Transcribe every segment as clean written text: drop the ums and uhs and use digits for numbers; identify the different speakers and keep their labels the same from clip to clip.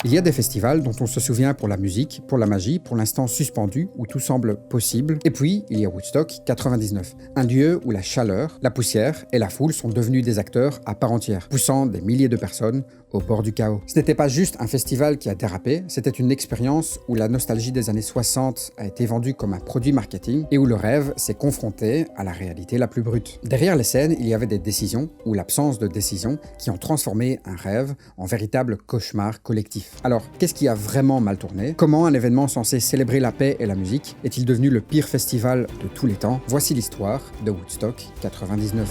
Speaker 1: Il y a des festivals dont on se souvient pour la musique, pour la magie, pour l'instant suspendu, où tout semble possible. Et puis, il y a Woodstock 99, un lieu où la chaleur, la poussière et la foule sont devenus des acteurs à part entière, poussant des milliers de personnes au bord du chaos. Ce n'était pas juste un festival qui a dérapé, c'était une expérience où la nostalgie des années 60 a été vendue comme un produit marketing et où le rêve s'est confronté à la réalité la plus brute. Derrière les scènes, il y avait des décisions, ou l'absence de décisions, qui ont transformé un rêve en véritable cauchemar collectif. Alors, qu'est-ce qui a vraiment mal tourné? Comment un événement censé célébrer la paix et la musique est-il devenu le pire festival de tous les temps? Voici l'histoire de Woodstock 99.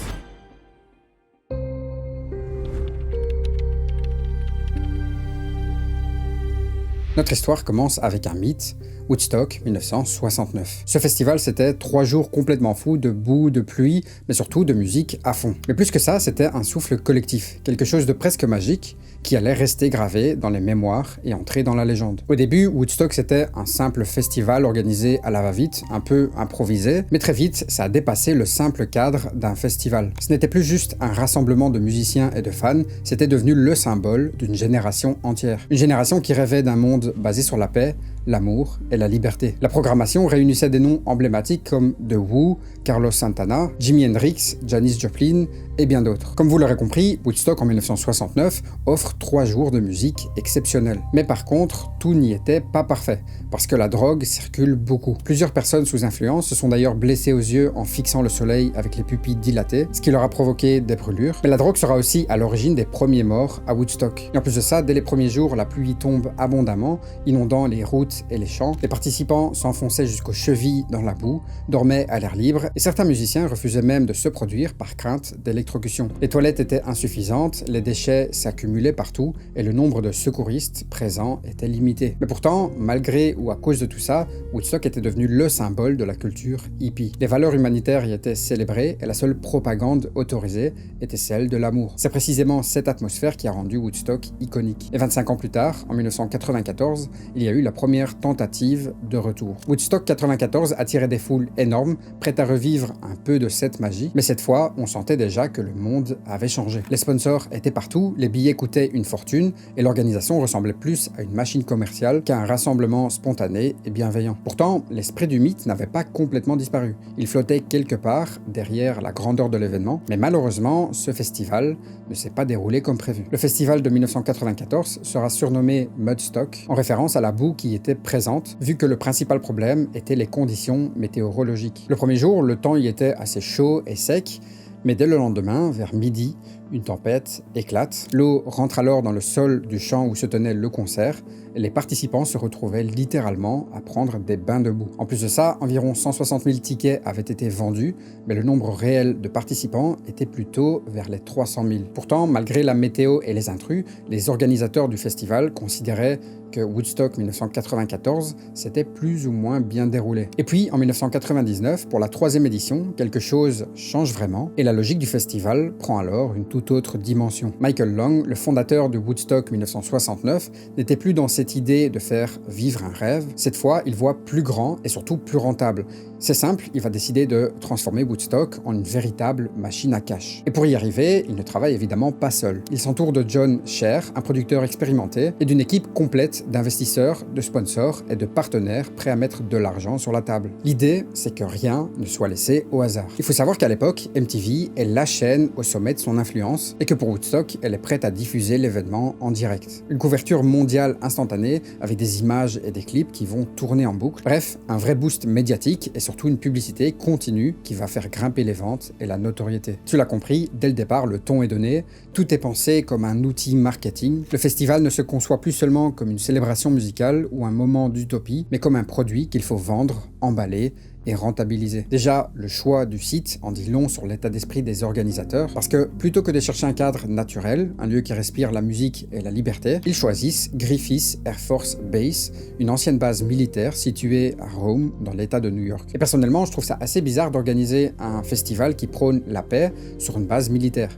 Speaker 1: Notre histoire commence avec un mythe, Woodstock 1969. Ce festival, c'était 3 jours complètement fous de boue, de pluie, mais surtout de musique à fond. Mais plus que ça, c'était un souffle collectif, quelque chose de presque magique, qui allait rester gravé dans les mémoires et entrer dans la légende. Au début, Woodstock c'était un simple festival organisé à la va-vite, un peu improvisé, mais très vite, ça a dépassé le simple cadre d'un festival. Ce n'était plus juste un rassemblement de musiciens et de fans, c'était devenu le symbole d'une génération entière. Une génération qui rêvait d'un monde basé sur la paix, l'amour et la liberté. La programmation réunissait des noms emblématiques comme The Who, Carlos Santana, Jimi Hendrix, Janis Joplin et bien d'autres. Comme vous l'aurez compris, Woodstock en 1969 offre 3 jours de musique exceptionnelle. Mais par contre, tout n'y était pas parfait, parce que la drogue circule beaucoup. Plusieurs personnes sous influence se sont d'ailleurs blessées aux yeux en fixant le soleil avec les pupilles dilatées, ce qui leur a provoqué des brûlures. Mais la drogue sera aussi à l'origine des premiers morts à Woodstock. Et en plus de ça, dès les premiers jours, la pluie tombe abondamment, inondant les routes et les champs. Les participants s'enfonçaient jusqu'aux chevilles dans la boue, dormaient à l'air libre, et certains musiciens refusaient même de se produire par crainte d'électrocution. Les toilettes étaient insuffisantes, les déchets s'accumulaient partout, et le nombre de secouristes présents était limité. Mais pourtant, malgré ou à cause de tout ça, Woodstock était devenu le symbole de la culture hippie. Les valeurs humanitaires y étaient célébrées, et la seule propagande autorisée était celle de l'amour. C'est précisément cette atmosphère qui a rendu Woodstock iconique. Et 25 ans plus tard, en 1994, il y a eu la première tentative de retour. Woodstock 94 attirait des foules énormes, prêtes à revivre un peu de cette magie, mais cette fois, on sentait déjà que le monde avait changé. Les sponsors étaient partout, les billets coûtaient une fortune, et l'organisation ressemblait plus à une machine commerciale qu'à un rassemblement spontané et bienveillant. Pourtant, l'esprit du mythe n'avait pas complètement disparu. Il flottait quelque part derrière la grandeur de l'événement, mais malheureusement, ce festival ne s'est pas déroulé comme prévu. Le festival de 1994 sera surnommé Mudstock, en référence à la boue qui était présente, vu que le principal problème était les conditions météorologiques. Le premier jour, le temps y était assez chaud et sec, mais dès le lendemain, vers midi, une tempête éclate. L'eau rentre alors dans le sol du champ où se tenait le concert, et les participants se retrouvaient littéralement à prendre des bains de boue. En plus de ça, environ 160 000 tickets avaient été vendus, mais le nombre réel de participants était plutôt vers les 300 000. Pourtant, malgré la météo et les intrus, les organisateurs du festival considéraient que Woodstock 1994 s'était plus ou moins bien déroulé. Et puis, en 1999, pour la 3e édition, quelque chose change vraiment, et la logique du festival prend alors une toute autre dimension. Michael Long, le fondateur de Woodstock 1969, n'était plus dans cette idée de faire vivre un rêve. Cette fois, il voit plus grand et surtout plus rentable. C'est simple, il va décider de transformer Woodstock en une véritable machine à cash. Et pour y arriver, il ne travaille évidemment pas seul. Il s'entoure de John Scher, un producteur expérimenté, et d'une équipe complète d'investisseurs, de sponsors et de partenaires prêts à mettre de l'argent sur la table. L'idée, c'est que rien ne soit laissé au hasard. Il faut savoir qu'à l'époque, MTV est la chaîne au sommet de son influence, et que pour Woodstock, elle est prête à diffuser l'événement en direct. Une couverture mondiale instantanée, avec des images et des clips qui vont tourner en boucle. Bref, un vrai boost médiatique et surtout une publicité continue qui va faire grimper les ventes et la notoriété. Tu l'as compris, dès le départ, le ton est donné, tout est pensé comme un outil marketing. Le festival ne se conçoit plus seulement comme une célébration musicale ou un moment d'utopie, mais comme un produit qu'il faut vendre, emballer et rentabiliser. Déjà, le choix du site en dit long sur l'état d'esprit des organisateurs, parce que plutôt que de chercher un cadre naturel, un lieu qui respire la musique et la liberté, ils choisissent Griffith Air Force Base, une ancienne base militaire située à Rome, dans l'état de New York. Et personnellement, je trouve ça assez bizarre d'organiser un festival qui prône la paix sur une base militaire.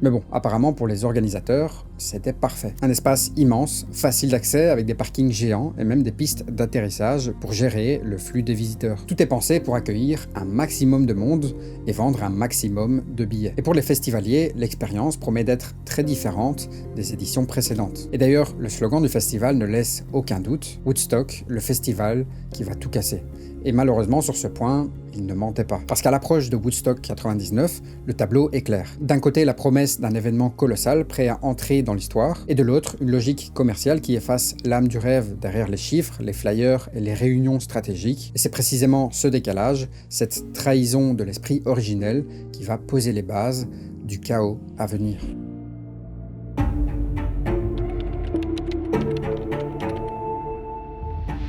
Speaker 1: Mais bon, apparemment pour les organisateurs, c'était parfait. Un espace immense, facile d'accès avec des parkings géants et même des pistes d'atterrissage pour gérer le flux des visiteurs. Tout est pensé pour accueillir un maximum de monde et vendre un maximum de billets. Et pour les festivaliers, l'expérience promet d'être très différente des éditions précédentes. Et d'ailleurs, le slogan du festival ne laisse aucun doute, Woodstock, le festival qui va tout casser. Et malheureusement, sur ce point, il ne mentait pas. Parce qu'à l'approche de Woodstock 99, le tableau est clair. D'un côté, la promesse d'un événement colossal prêt à entrer dans l'histoire, et de l'autre, une logique commerciale qui efface l'âme du rêve derrière les chiffres, les flyers et les réunions stratégiques. Et c'est précisément ce décalage, cette trahison de l'esprit originel, qui va poser les bases du chaos à venir.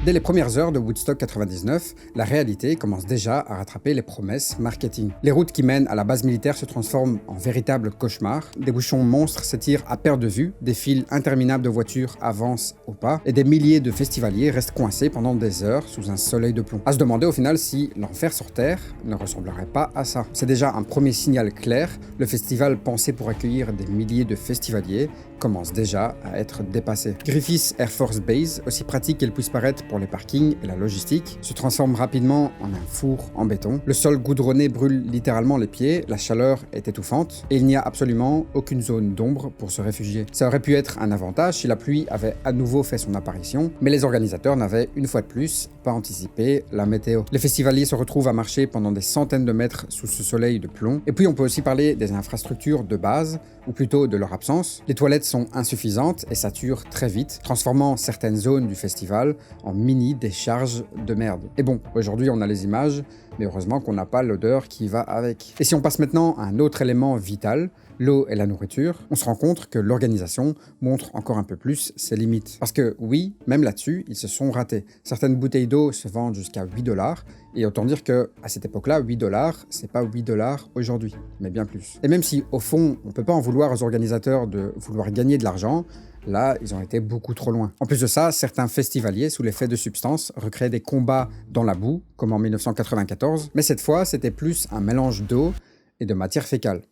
Speaker 1: Dès les premières heures de Woodstock 99, la réalité commence déjà à rattraper les promesses marketing. Les routes qui mènent à la base militaire se transforment en véritables cauchemars, des bouchons monstres s'étirent à perte de vue, des files interminables de voitures avancent au pas, et des milliers de festivaliers restent coincés pendant des heures sous un soleil de plomb. À se demander au final si l'enfer sur Terre ne ressemblerait pas à ça. C'est déjà un premier signal clair, le festival pensé pour accueillir des milliers de festivaliers commence déjà à être dépassé. Griffith Air Force Base, aussi pratique qu'elle puisse paraître pour les parkings et la logistique, se transforme rapidement en un four en béton. Le sol goudronné brûle littéralement les pieds, la chaleur est étouffante et il n'y a absolument aucune zone d'ombre pour se réfugier. Ça aurait pu être un avantage si la pluie avait à nouveau fait son apparition, mais les organisateurs n'avaient une fois de plus pas anticipé la météo. Les festivaliers se retrouvent à marcher pendant des centaines de mètres sous ce soleil de plomb. Et puis on peut aussi parler des infrastructures de base, ou plutôt de leur absence. Les toilettes sont insuffisantes et saturent très vite, transformant certaines zones du festival en mini décharges de merde. Et bon, aujourd'hui on a les images, mais heureusement qu'on n'a pas l'odeur qui va avec. Et si on passe maintenant à un autre élément vital, l'eau et la nourriture, on se rend compte que l'organisation montre encore un peu plus ses limites. Parce que oui, même là-dessus, ils se sont ratés. Certaines bouteilles d'eau se vendent jusqu'à 8$, et autant dire que à cette époque-là, 8$, c'est pas 8$ aujourd'hui, mais bien plus. Et même si, au fond, on peut pas en vouloir aux organisateurs de vouloir gagner de l'argent, là, ils ont été beaucoup trop loin. En plus de ça, certains festivaliers, sous l'effet de substances, recréaient des combats dans la boue, comme en 1994, mais cette fois, c'était plus un mélange d'eau et de matière fécale.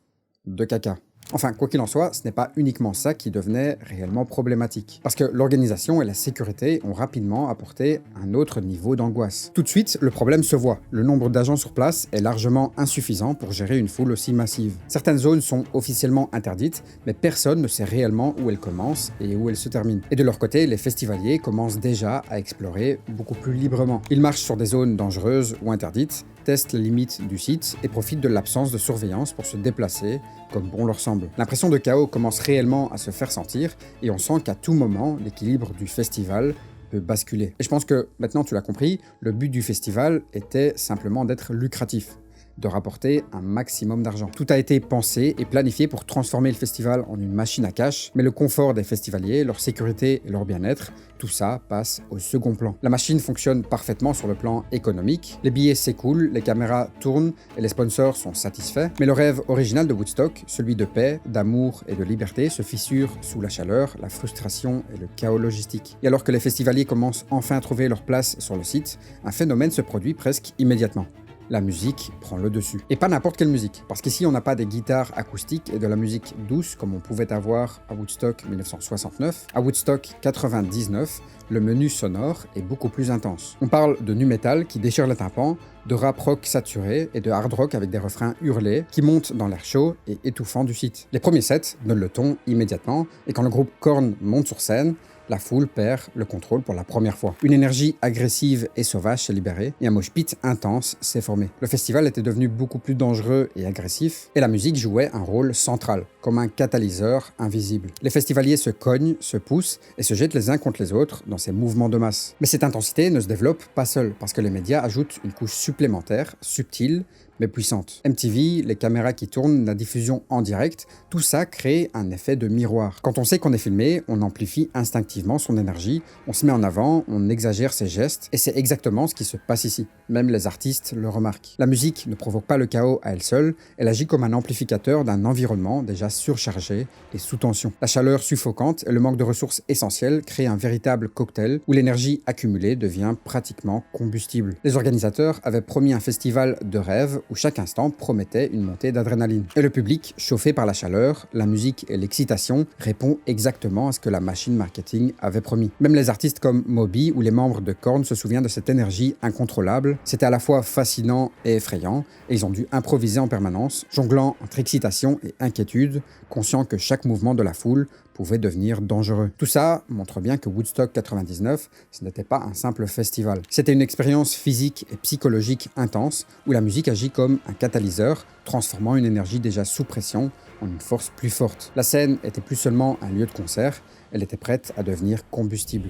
Speaker 1: De caca. Enfin, quoi qu'il en soit, ce n'est pas uniquement ça qui devenait réellement problématique. Parce que l'organisation et la sécurité ont rapidement apporté un autre niveau d'angoisse. Tout de suite, le problème se voit. Le nombre d'agents sur place est largement insuffisant pour gérer une foule aussi massive. Certaines zones sont officiellement interdites, mais personne ne sait réellement où elles commencent et où elles se terminent. Et de leur côté, les festivaliers commencent déjà à explorer beaucoup plus librement. Ils marchent sur des zones dangereuses ou interdites, testent les limites du site et profitent de l'absence de surveillance pour se déplacer comme bon leur semble. L'impression de chaos commence réellement à se faire sentir et on sent qu'à tout moment, l'équilibre du festival peut basculer. Et je pense que maintenant tu l'as compris, le but du festival était simplement d'être lucratif, de rapporter un maximum d'argent. Tout a été pensé et planifié pour transformer le festival en une machine à cash, mais le confort des festivaliers, leur sécurité et leur bien-être, tout ça passe au second plan. La machine fonctionne parfaitement sur le plan économique, les billets s'écoulent, les caméras tournent et les sponsors sont satisfaits, mais le rêve original de Woodstock, celui de paix, d'amour et de liberté, se fissure sous la chaleur, la frustration et le chaos logistique. Et alors que les festivaliers commencent enfin à trouver leur place sur le site, un phénomène se produit presque immédiatement. La musique prend le dessus. Et pas n'importe quelle musique, parce qu'ici on n'a pas des guitares acoustiques et de la musique douce comme on pouvait avoir à Woodstock 1969. À Woodstock 99, le menu sonore est beaucoup plus intense. On parle de nu metal qui déchire le tympan, de rap rock saturé et de hard rock avec des refrains hurlés qui montent dans l'air chaud et étouffant du site. Les premiers sets donnent le ton immédiatement et quand le groupe Korn monte sur scène, la foule perd le contrôle pour la première fois. Une énergie agressive et sauvage s'est libérée et un mosh pit intense s'est formé. Le festival était devenu beaucoup plus dangereux et agressif et la musique jouait un rôle central, comme un catalyseur invisible. Les festivaliers se cognent, se poussent et se jettent les uns contre les autres dans ces mouvements de masse. Mais cette intensité ne se développe pas seule parce que les médias ajoutent une couche supplémentaire, subtile, mais puissante. MTV, les caméras qui tournent, la diffusion en direct, tout ça crée un effet de miroir. Quand on sait qu'on est filmé, on amplifie instinctivement son énergie, on se met en avant, on exagère ses gestes, et c'est exactement ce qui se passe ici. Même les artistes le remarquent. La musique ne provoque pas le chaos à elle seule, elle agit comme un amplificateur d'un environnement déjà surchargé et sous tension. La chaleur suffocante et le manque de ressources essentielles créent un véritable cocktail où l'énergie accumulée devient pratiquement combustible. Les organisateurs avaient promis un festival de rêve où chaque instant promettait une montée d'adrénaline. Et le public, chauffé par la chaleur, la musique et l'excitation, répond exactement à ce que la machine marketing avait promis. Même les artistes comme Moby ou les membres de Korn se souviennent de cette énergie incontrôlable. C'était à la fois fascinant et effrayant, et ils ont dû improviser en permanence, jonglant entre excitation et inquiétude, conscients que chaque mouvement de la foule pouvait devenir dangereux. Tout ça montre bien que Woodstock 99, ce n'était pas un simple festival. C'était une expérience physique et psychologique intense, où la musique agit comme un catalyseur, transformant une énergie déjà sous pression en une force plus forte. La scène était plus seulement un lieu de concert, elle était prête à devenir combustible.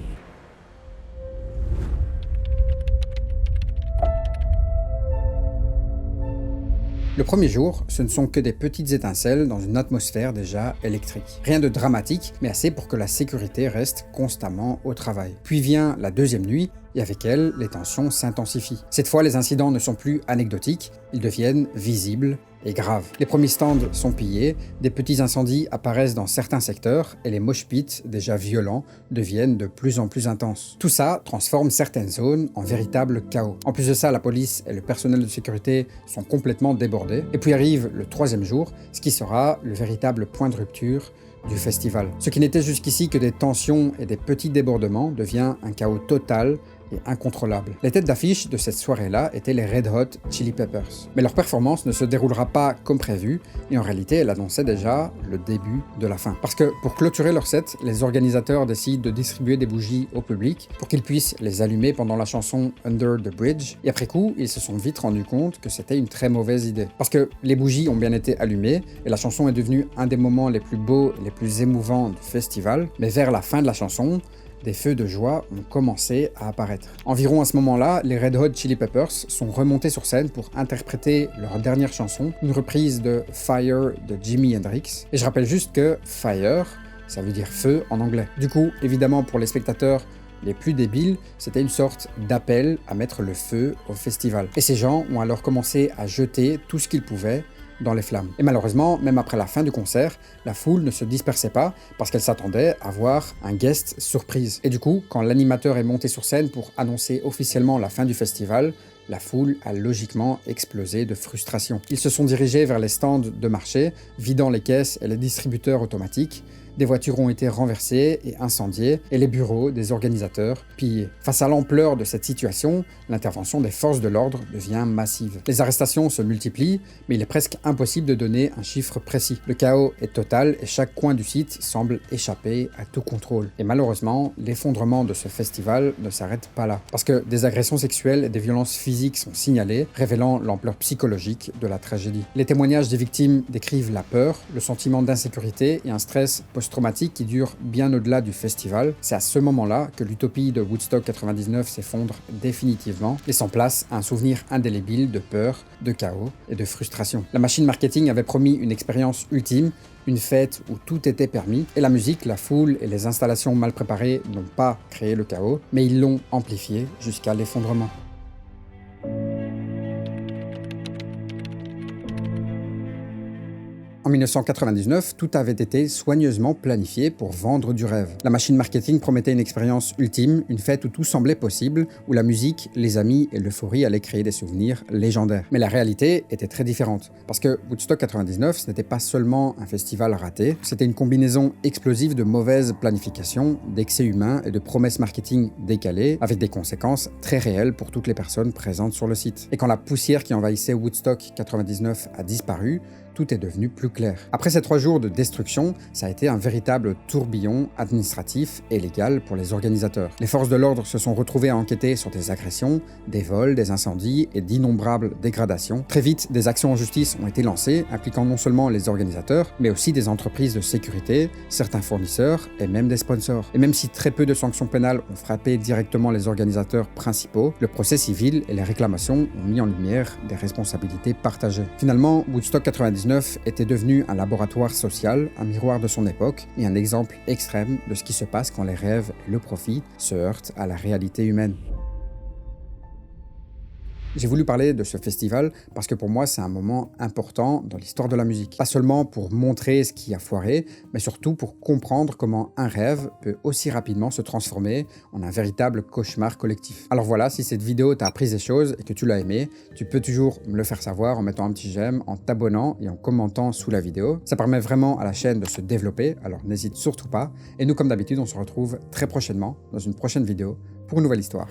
Speaker 1: Le premier jour, ce ne sont que des petites étincelles dans une atmosphère déjà électrique. Rien de dramatique, mais assez pour que la sécurité reste constamment au travail. Puis vient la deuxième nuit, et avec elle, les tensions s'intensifient. Cette fois, les incidents ne sont plus anecdotiques, ils deviennent visibles et graves. Les premiers stands sont pillés, des petits incendies apparaissent dans certains secteurs, et les mosh pits, déjà violents, deviennent de plus en plus intenses. Tout ça transforme certaines zones en véritable chaos. En plus de ça, la police et le personnel de sécurité sont complètement débordés. Et puis arrive le troisième jour, ce qui sera le véritable point de rupture du festival. Ce qui n'était jusqu'ici que des tensions et des petits débordements devient un chaos total et incontrôlable. Les têtes d'affiche de cette soirée-là étaient les Red Hot Chili Peppers. Mais leur performance ne se déroulera pas comme prévu, et en réalité, elle annonçait déjà le début de la fin. Parce que pour clôturer leur set, les organisateurs décident de distribuer des bougies au public pour qu'ils puissent les allumer pendant la chanson Under the Bridge, et après coup, ils se sont vite rendus compte que c'était une très mauvaise idée. Parce que les bougies ont bien été allumées, et la chanson est devenue un des moments les plus beaux et les plus émouvants du festival, mais vers la fin de la chanson, des feux de joie ont commencé à apparaître. Environ à ce moment-là, les Red Hot Chili Peppers sont remontés sur scène pour interpréter leur dernière chanson, une reprise de Fire de Jimi Hendrix. Et je rappelle juste que Fire, ça veut dire feu en anglais. Du coup, évidemment pour les spectateurs les plus débiles, c'était une sorte d'appel à mettre le feu au festival. Et ces gens ont alors commencé à jeter tout ce qu'ils pouvaient dans les flammes. Et malheureusement, même après la fin du concert, la foule ne se dispersait pas parce qu'elle s'attendait à voir un guest surprise. Et du coup, quand l'animateur est monté sur scène pour annoncer officiellement la fin du festival, la foule a logiquement explosé de frustration. Ils se sont dirigés vers les stands de marché, vidant les caisses et les distributeurs automatiques. Des voitures ont été renversées et incendiées, et les bureaux des organisateurs pillés. Face à l'ampleur de cette situation, l'intervention des forces de l'ordre devient massive. Les arrestations se multiplient, mais il est presque impossible de donner un chiffre précis. Le chaos est total et chaque coin du site semble échapper à tout contrôle. Et malheureusement, l'effondrement de ce festival ne s'arrête pas là. Parce que des agressions sexuelles et des violences physiques sont signalées, révélant l'ampleur psychologique de la tragédie. Les témoignages des victimes décrivent la peur, le sentiment d'insécurité et un stress post-traumatique qui dure bien au-delà du festival. C'est à ce moment-là que l'utopie de Woodstock 99 s'effondre définitivement, laissant place à un souvenir indélébile de peur, de chaos et de frustration. La machine marketing avait promis une expérience ultime, une fête où tout était permis, et la musique, la foule et les installations mal préparées n'ont pas créé le chaos, mais ils l'ont amplifié jusqu'à l'effondrement. En 1999, tout avait été soigneusement planifié pour vendre du rêve. La machine marketing promettait une expérience ultime, une fête où tout semblait possible, où la musique, les amis et l'euphorie allaient créer des souvenirs légendaires. Mais la réalité était très différente, parce que Woodstock 99, ce n'était pas seulement un festival raté, c'était une combinaison explosive de mauvaise planification, d'excès humains et de promesses marketing décalées, avec des conséquences très réelles pour toutes les personnes présentes sur le site. Et quand la poussière qui envahissait Woodstock 99 a disparu, tout est devenu plus clair. Après ces 3 jours de destruction, ça a été un véritable tourbillon administratif et légal pour les organisateurs. Les forces de l'ordre se sont retrouvées à enquêter sur des agressions, des vols, des incendies et d'innombrables dégradations. Très vite, des actions en justice ont été lancées, impliquant non seulement les organisateurs, mais aussi des entreprises de sécurité, certains fournisseurs et même des sponsors. Et même si très peu de sanctions pénales ont frappé directement les organisateurs principaux, le procès civil et les réclamations ont mis en lumière des responsabilités partagées. Finalement, Woodstock 99 était devenu un laboratoire social, un miroir de son époque et un exemple extrême de ce qui se passe quand les rêves et le profit se heurtent à la réalité humaine. J'ai voulu parler de ce festival parce que pour moi c'est un moment important dans l'histoire de la musique. Pas seulement pour montrer ce qui a foiré, mais surtout pour comprendre comment un rêve peut aussi rapidement se transformer en un véritable cauchemar collectif. Alors voilà, si cette vidéo t'a appris des choses et que tu l'as aimé, tu peux toujours me le faire savoir en mettant un petit j'aime, en t'abonnant et en commentant sous la vidéo. Ça permet vraiment à la chaîne de se développer, alors n'hésite surtout pas. Et nous, comme d'habitude, on se retrouve très prochainement dans une prochaine vidéo pour une nouvelle histoire.